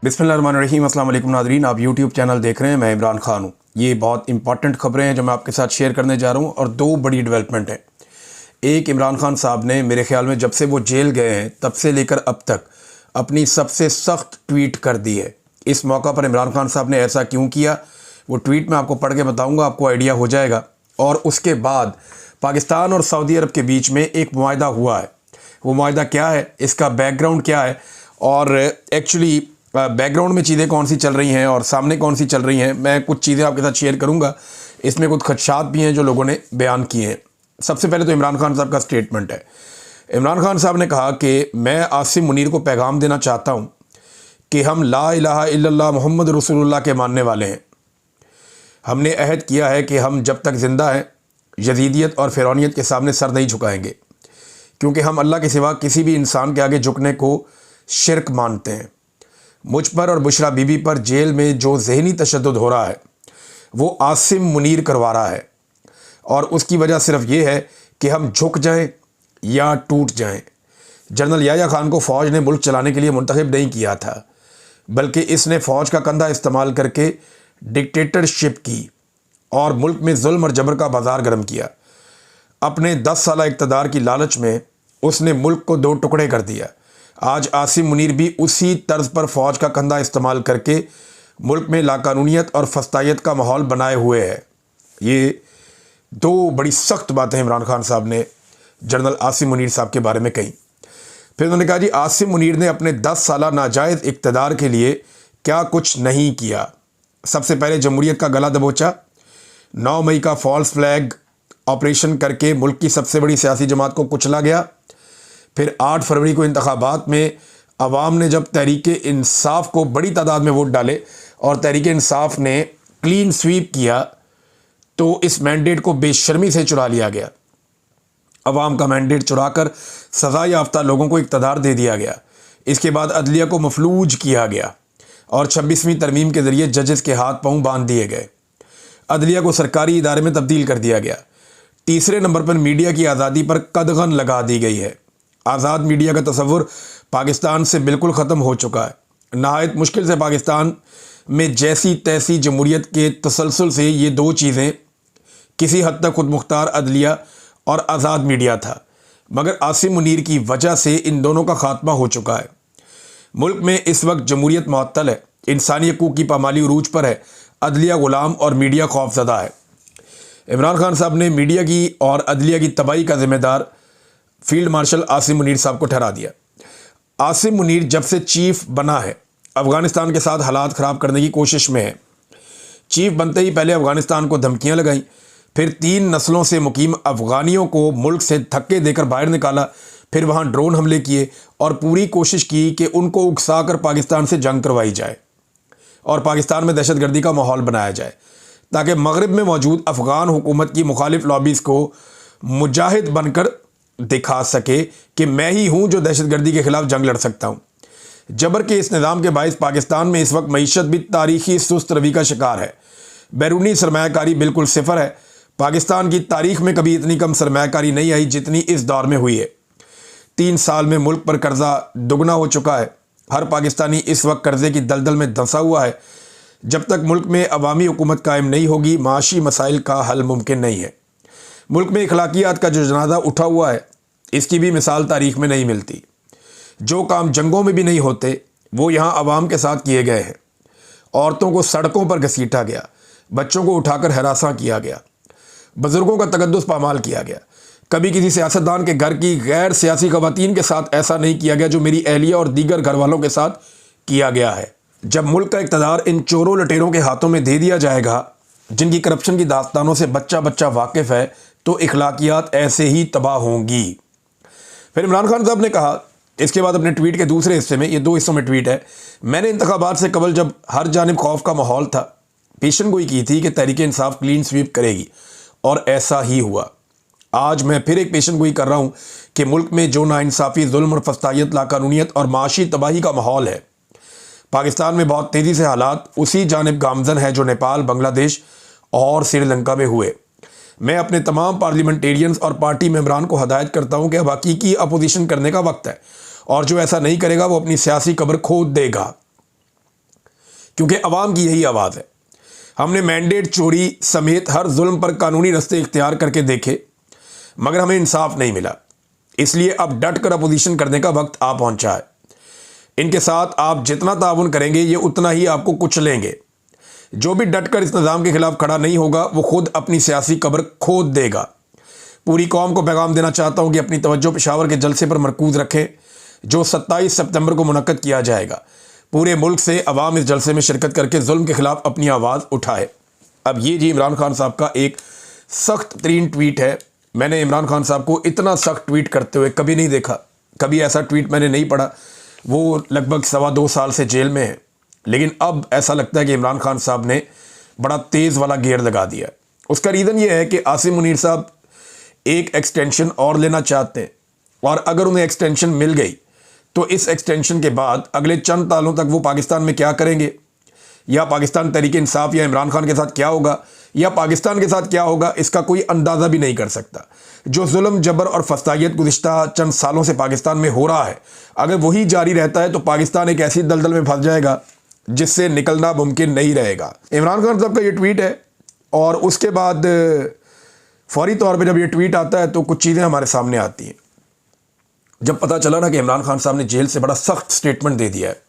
बिस्मिल्लाहिर्रहमानिर्रहीम। अस्सलाम वालेकुम नाज़रीन, आप यूट्यूब चैनल देख रहे हैं। मैं इमरान खान हूँ। ये बहुत इंपॉर्टेंट खबरें हैं जो मैं आपके साथ शेयर करने जा रहा हूँ और दो बड़ी डेवलपमेंट है। एक, इमरान खान साहब ने मेरे ख्याल में जब से वो जेल गए हैं तब से लेकर अब तक अपनी सबसे सख्त ट्वीट कर दी है। इस मौका पर इमरान खान साहब ने ऐसा क्यों किया, वो ट्वीट मैं आपको पढ़ के बताऊँगा, आपको आइडिया हो जाएगा। और उसके बाद पाकिस्तान और सऊदी अरब के बीच में एक मुआहदा हुआ है। वो मुआहदा क्या है, इसका बैकग्राउंड क्या है और एक्चुअली बैकग्राउंड में चीज़ें कौन सी चल रही हैं और सामने कौन सी चल रही हैं, मैं कुछ चीज़ें आपके साथ शेयर करूंगा। इसमें कुछ खदशात भी हैं जो लोगों ने बयान किए हैं। सबसे पहले तो इमरान खान साहब का स्टेटमेंट है। इमरान खान साहब ने कहा कि मैं आसिम मुनीर को पैगाम देना चाहता हूं कि हम ला इलाहा इल्लल्लाह मोहम्मद रसूलुल्लाह के मानने वाले हैं। हमने अहद किया है कि हम जब तक ज़िंदा हैं यजीदियत और फ़िरौनियत के सामने सर नहीं झुकाएंगे, क्योंकि हम अल्लाह के सिवा किसी भी इंसान के आगे झुकने को शिरक मानते हैं। मुझ पर और बुशरा बीबी पर जेल में जो ज़हनी तशद्दुद हो रहा है वो आसिम मुनीर करवा रहा है, और उसकी वजह सिर्फ ये है कि हम झुक जाएं या टूट जाएं। जनरल याह्या खान को फ़ौज ने मुल्क चलाने के लिए मुंतखब नहीं किया था, बल्कि इसने फ़ौज का कंधा इस्तेमाल करके डिक्टेटरशिप की और मुल्क में जुल्म और जबर का बाजार गर्म किया। अपने 10 साल इक़्तिदार की लालच में उसने मुल्क को दो टुकड़े कर दिया। आज आसिम मुनीर भी उसी तर्ज पर फ़ौज का कंधा इस्तेमाल करके मुल्क में लाकानूनियत और फस्तायत का माहौल बनाए हुए है। ये दो बड़ी सख्त बातें इमरान खान साहब ने जनरल आसिम मुनीर साहब के बारे में कही। फिर उन्होंने कहा, जी आसिम मुनीर ने अपने 10 साल नाजायज़ इक़्तिदार के लिए क्या कुछ नहीं किया। सबसे पहले जमहूरियत का गला दबोचा, 9 मई का फॉल्स फ्लैग ऑपरेशन करके मुल्क की सबसे बड़ी सियासी जमात को कुचला गया। फिर 8 फरवरी को इंतखाबात में अवाम ने जब तहरीक इंसाफ को बड़ी तादाद में वोट डाले और तहरीक इंसाफ ने क्लीन स्वीप किया, तो इस मैंडेट को बेशर्मी से चुरा लिया गया। अवाम का मैंडेट चुराकर सज़ा याफ्ता लोगों को इक़्तिदार दे दिया गया। इसके बाद अदलिया को मफलूज किया गया और 26वीं तरमीम के ज़रिए जजेस के हाथ पाँव बांध दिए गए। अदलिया को सरकारी इदारे में तब्दील कर दिया गया। तीसरे नंबर पर मीडिया की आज़ादी पर कदगन लगा दी गई है। आज़ाद मीडिया का तस्वुर पाकिस्तान से बिल्कुल ख़त्म हो चुका है। नहायत मुश्किल से पाकिस्तान में जैसी तैसी जमहूरियत के तसलसल से ये दो चीज़ें किसी हद तक खुद मुख्तार अदलिया और आज़ाद मीडिया था, मगर आसिम मुनीर की वजह से इन दोनों का खात्मा हो चुका है। मुल्क में इस वक्त जमहूरियत मुअत्तल है, इंसानी हकूक़ की पामाली उरूज पर है, अदलिया ग़ुलाम और मीडिया खौफज़दा है। इमरान खान साहब ने मीडिया की और अदलिया की तबाही का ज़िम्मेदार फील्ड मार्शल आसिम मुनीर साहब को ठहरा दिया। आसिम मुनीर जब से चीफ बना है अफ़गानिस्तान के साथ हालात ख़राब करने की कोशिश में है। चीफ बनते ही पहले अफ़गानिस्तान को धमकियां लगाई, फिर 3 नस्लों से मुकीम अफ़गानियों को मुल्क से धक्के देकर बाहर निकाला, फिर वहां ड्रोन हमले किए और पूरी कोशिश की कि उनको उकसा कर पाकिस्तान से जंग करवाई जाए और पाकिस्तान में दहशतगर्दी का माहौल बनाया जाए, ताकि मगरिब में मौजूद अफ़गान हुकूमत की मुखालिफ लॉबीज़ को मुजाहिद बनकर दिखा सके कि मैं ही हूं जो दहशतगर्दी के खिलाफ जंग लड़ सकता हूं। जबर के इस निज़ाम के बायस पाकिस्तान में इस वक्त मईशत भी तारीखी सुस्त रवि का शिकार है। बैरूनी सरमायाकारी बिल्कुल सिफर है। पाकिस्तान की तारीख में कभी इतनी कम सरमायाकारी नहीं आई जितनी इस दौर में हुई है। 3 साल में मुल्क पर कर्जा दुगना हो चुका है। हर पाकिस्तानी इस वक्त कर्जे की दलदल में धंसा हुआ है। जब तक मुल्क में अवामी हुकूमत कायम नहीं होगी, माशी मसाइल का हल मुमकिन नहीं है। मुल्क में अखलाकियात का जो जनाजा उठा हुआ है, इसकी भी मिसाल तारीख में नहीं मिलती। जो काम जंगों में भी नहीं होते वो यहाँ अवाम के साथ किए गए हैं। औरतों को सड़कों पर घसीटा गया, बच्चों को उठाकर हरासा किया गया, बुजुर्गों का तकद्दुस पामाल किया गया। कभी किसी सियासतदान के घर की गैर सियासी ख़वातीन के साथ ऐसा नहीं किया गया जो मेरी अहलिया और दीगर घर वालों के साथ किया गया है। जब मुल्क का इक़्तिदार इन चोरों लटेरों के हाथों में दे दिया जाएगा जिनकी करप्शन की दास्तानों से बच्चा बच्चा वाकिफ़ है, तो इखलाकियात ऐसे ही तबाह होंगी। फिर इमरान खान साहब ने कहा इसके बाद अपने ट्वीट के दूसरे हिस्से में, ये 2 हिस्सों में ट्वीट है, मैंने इंतखाबात से कबल जब हर जानिब खौफ का माहौल था, पेशन गोई की थी कि तहरीक इंसाफ क्लीन स्वीप करेगी और ऐसा ही हुआ। आज मैं फिर एक पेशन गोई कर रहा हूँ कि मुल्क में जो नाइंसाफ़ी, जुल्म और फस्तायत, लाकानूनियत और माशी तबाही का माहौल है, पाकिस्तान में बहुत तेज़ी से हालात उसी जानिब गामजन है जो नेपाल, बांग्लादेश और श्रीलंका में हुए। मैं अपने तमाम पार्लियामेंटेरियंस और पार्टी मेंबरान को हदायत करता हूं कि अब हकीकी अपोजिशन करने का वक्त है और जो ऐसा नहीं करेगा वो अपनी सियासी कब्र खोद देगा। क्योंकि अवाम की यही आवाज़ है। हमने मैंडेट चोरी समेत हर जुल्म पर कानूनी रास्ते इख्तियार करके देखे, मगर हमें इंसाफ नहीं मिला। इसलिए अब डट कर अपोजिशन करने का वक्त आ पहुंचा है। इनके साथ आप जितना ताउन करेंगे ये उतना ही आपको कुचलेंगे। जो भी डट कर इस निज़ाम के खिलाफ खड़ा नहीं होगा वो खुद अपनी सियासी कब्र खोद देगा। पूरी कौम को पैगाम देना चाहता हूँ कि अपनी तवज्जो पेशावर के जलसे पर मरकूज़ रखें जो 27 सितंबर को मुनक्कद किया जाएगा। पूरे मुल्क से अवाम इस जलसे में शिरकत करके जुल्म के खिलाफ अपनी आवाज़ उठाए। अब ये जी इमरान खान साहब का एक सख्त तरीन ट्वीट है। मैंने इमरान खान साहब को इतना सख्त ट्वीट करते हुए कभी नहीं देखा, कभी ऐसा ट्वीट मैंने नहीं पढ़ा। वो लगभग 2.25 साल से जेल में है, लेकिन अब ऐसा लगता है कि इमरान खान साहब ने बड़ा तेज़ वाला गियर लगा दिया। उसका रीज़न ये है कि आसिम मुनीर साहब एक एक्सटेंशन और लेना चाहते हैं, और अगर उन्हें एक्सटेंशन मिल गई तो इस एक्सटेंशन के बाद अगले चंद सालों तक वो पाकिस्तान में क्या करेंगे, या पाकिस्तान तहरीक इंसाफ या इमरान खान के साथ क्या होगा, या पाकिस्तान के साथ क्या होगा, इसका कोई अंदाज़ा भी नहीं कर सकता। जो जुल्म जबर और फसादियत गुज़िश्ता चंद सालों से पाकिस्तान में हो रहा है, अगर वही जारी रहता है तो पाकिस्तान एक ऐसी दलदल में फंस जाएगा जिससे निकलना मुमकिन नहीं रहेगा। इमरान खान साहब का ये ट्वीट है, और उसके बाद फौरी तौर पे जब ये ट्वीट आता है तो कुछ चीज़ें हमारे सामने आती हैं। जब पता चला ना कि इमरान खान साहब ने जेल से बड़ा सख्त स्टेटमेंट दे दिया है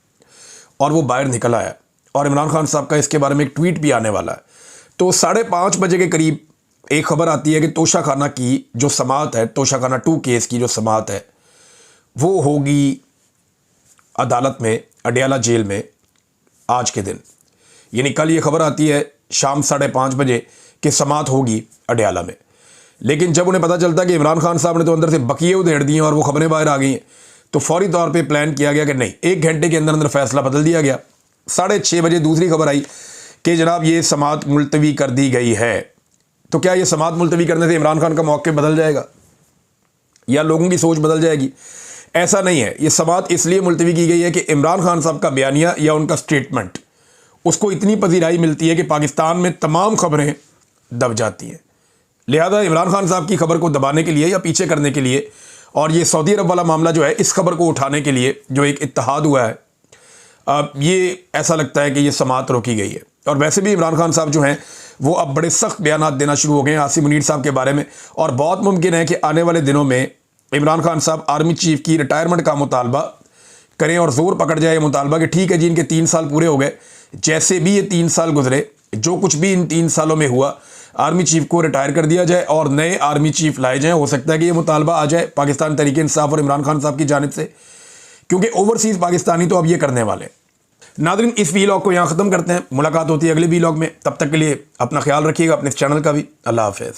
और वो बाहर निकल आया, और इमरान खान साहब का इसके बारे में एक ट्वीट भी आने वाला है, तो 5:30 बजे के करीब एक खबर आती है कि तोशा खाना की जो समाअत है, तोशा खाना 2 केस की जो समाअत है, वो होगी अदालत में, अडयाला जेल में आज के दिन। यानी कल ये खबर आती है शाम 5:30 बजे कि समाअत होगी अडयाला में। लेकिन जब उन्हें पता चलता कि इमरान खान साहब ने तो अंदर से बकिए उधेड़ दिए और वो खबरें बाहर आ गई हैं, तो फौरी तौर पे प्लान किया गया कि नहीं, 1 घंटे के अंदर अंदर फैसला बदल दिया गया। 6:30 बजे दूसरी खबर आई कि जनाब ये समाअत मुलतवी कर दी गई है। तो क्या ये समाअत मुलतवी करने से इमरान खान का मौक़िफ़ बदल जाएगा या लोगों की सोच बदल जाएगी? ऐसा नहीं है। ये समाअत इसलिए मुलतवी की गई है कि इमरान खान साहब का बयानिया या उनका स्टेटमेंट उसको इतनी पजीराई मिलती है कि पाकिस्तान में तमाम खबरें दब जाती हैं। लिहाजा इमरान खान साहब की खबर को दबाने के लिए या पीछे करने के लिए, और ये सऊदी अरब वाला मामला जो है इस खबर को उठाने के लिए जो एक इत्तेहाद हुआ है, अब ये ऐसा लगता है कि ये समाअत रोकी गई है। और वैसे भी इमरान खान साहब जो हैं वो अब बड़े सख्त बयानात देना शुरू हो गए हैं आसिम मुनीर साहब के बारे में, और बहुत मुमकिन है कि आने वाले दिनों में इमरान खान साहब आर्मी चीफ की रिटायरमेंट का मुतालबा करें और ज़ोर पकड़ जाए ये मुतालबा कि ठीक है जी, इनके 3 साल पूरे हो गए, जैसे भी ये 3 साल गुजरे, जो कुछ भी इन 3 सालों में हुआ, आर्मी चीफ को रिटायर कर दिया जाए और नए आर्मी चीफ लाए जाएँ। हो सकता है कि ये मुतालबा आ जाए पाकिस्तान तहरीक इंसाफ और इमरान खान साहब की जानिब से, क्योंकि ओवरसीज़ पाकिस्तानी तो अब ये करने वाले हैं। नाज़रीन, इस वीलॉग को यहाँ ख़त्म करते हैं। मुलाकात होती है अगले वीलॉग में। तब तक के लिए अपना ख्याल रखिएगा, अपने इस चैनल का भी। अल्लाह हाफ़िज़।